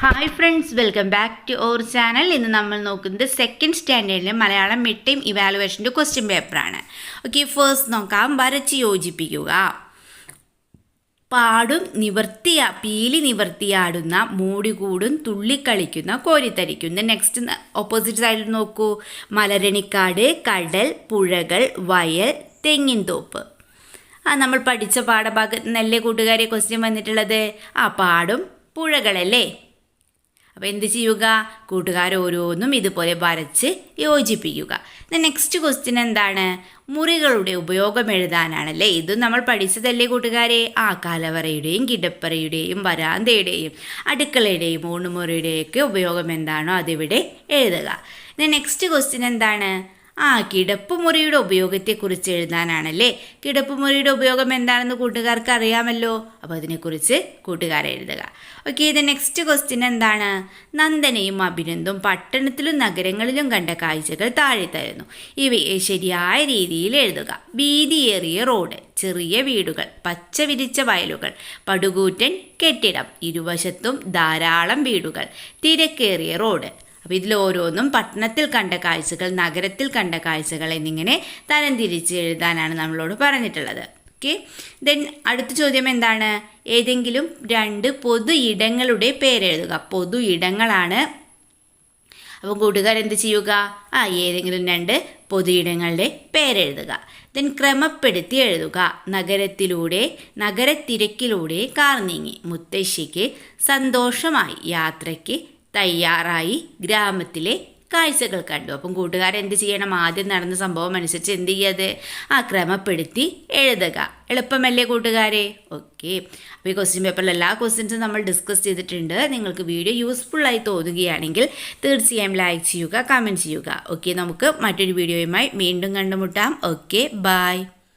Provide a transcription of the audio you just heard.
Hi friends, welcome back to our channel. ഇന്ന് നമ്മൾ നോക്കുന്നത് സെക്കൻഡ് സ്റ്റാൻഡേർഡിലെ മലയാളം മിഡ് ടൈം ഇവാലുവേഷൻ്റെ ക്വസ്റ്റ്യൻ പേപ്പറാണ്. ഓക്കെ, ഫസ്റ്റ് നോക്കാം. വരച്ച് യോജിപ്പിക്കുക. പാടും പീലി നിവർത്തിയാടുന്ന, മൂടികൂടും തുള്ളിക്കളിക്കുന്ന, കോരിത്തരിക്കുന്ന. നെക്സ്റ്റ് ഓപ്പോസിറ്റ് സൈഡിൽ നോക്കൂ. മലരണിക്കാട്, കടൽ, പുഴകൾ, വയൽ, തെങ്ങിൻ തോപ്പ്. നമ്മൾ പഠിച്ച പാഠഭാഗത്ത് നിന്നല്ലേ കൂട്ടുകാരെ ക്വസ്റ്റ്യൻ വന്നിട്ടുള്ളത്? പാടും പുഴകളല്ലേ. അപ്പോൾ എന്ത് ചെയ്യുക? കൂട്ടുകാർ ഓരോന്നും ഇതുപോലെ വരച്ച് യോജിപ്പിക്കുക. നെക്സ്റ്റ് ക്വസ്റ്റ്യൻ എന്താണ്? മുറികളുടെ ഉപയോഗം എഴുതാനാണല്ലേ. ഇതും നമ്മൾ പഠിച്ചതല്ലേ കൂട്ടുകാരെ? കലവറയുടെയും കിടപ്പറയുടെയും വരാന്തയുടെയും അടുക്കളയുടെയും ഊണുമുറിയുടെയൊക്കെ ഉപയോഗം എന്താണോ അതിവിടെ എഴുതുക. നെക്സ്റ്റ് ക്വസ്റ്റ്യൻ എന്താണ്? കിടപ്പുമുറിയുടെ ഉപയോഗത്തെക്കുറിച്ച് എഴുതാനാണല്ലേ. കിടപ്പുമുറിയുടെ ഉപയോഗം എന്താണെന്ന് കൂട്ടുകാർക്ക് അറിയാമല്ലോ. അപ്പോൾ അതിനെക്കുറിച്ച് കൂട്ടുകാർ എഴുതുക. ഓക്കെ, ഇത് നെക്സ്റ്റ് ക്വസ്റ്റ്യൻ എന്താണ്? നന്ദനയും അഭിനന്ദും പട്ടണത്തിലും നഗരങ്ങളിലും കണ്ട കാഴ്ചകൾ താഴെ തരുന്നു. ഇവയെ ശരിയായ രീതിയിൽ എഴുതുക. വീതിയേറിയ റോഡ്, ചെറിയ വീടുകൾ, പച്ച വിരിച്ച വയലുകൾ, പടുകൂറ്റൻ കെട്ടിടം, ഇരുവശത്തും ധാരാളം വീടുകൾ, തിരക്കേറിയ റോഡ്. അപ്പോൾ ഇതിൽ ഓരോന്നും പട്ടണത്തിൽ കണ്ട കാഴ്ചകൾ, നഗരത്തിൽ കണ്ട കാഴ്ചകൾ എന്നിങ്ങനെ തരംതിരിച്ച് എഴുതാനാണ് നമ്മളോട് പറഞ്ഞിട്ടുള്ളത്. ഓക്കെ, ദെൻ അടുത്ത ചോദ്യം എന്താണ്? ഏതെങ്കിലും രണ്ട് പൊതു ഇടങ്ങളുടെ പേരെഴുതുക. പൊതു ഇടങ്ങളാണ്. അപ്പോൾ കൂട്ടുകാർ എന്ത് ചെയ്യുക? ഏതെങ്കിലും രണ്ട് പൊതു ഇടങ്ങളുടെ പേരെഴുതുക. ദെൻ ക്രമപ്പെടുത്തി എഴുതുക. നഗരത്തിരക്കിലൂടെ കാർ നീങ്ങി, മുത്തശ്ശിക്ക് സന്തോഷമായി, യാത്രയ്ക്ക് തയ്യാറായി, ഗ്രാമത്തിലെ കാഴ്ചകൾ കണ്ടു. അപ്പം കൂട്ടുകാരെന്ത് ചെയ്യണം? ആദ്യം നടന്ന സംഭവം അനുസരിച്ച് എന്ത് ചെയ്യത്? ക്രമപ്പെടുത്തി എഴുതുക. എളുപ്പമല്ലേ കൂട്ടുകാരെ? ഓക്കെ, അപ്പോൾ ഈ ക്വസ്റ്റ്യൻ പേപ്പറിൽ എല്ലാ ക്വസ്റ്റ്യൻസും നമ്മൾ ഡിസ്കസ് ചെയ്തിട്ടുണ്ട്. നിങ്ങൾക്ക് വീഡിയോ യൂസ്ഫുള്ളായി തോന്നുകയാണെങ്കിൽ തീർച്ചയായും ലൈക്ക് ചെയ്യുക, കമൻറ്റ് ചെയ്യുക. ഓക്കെ, നമുക്ക് മറ്റൊരു വീഡിയോയുമായി വീണ്ടും കണ്ടുമുട്ടാം. Okay, by.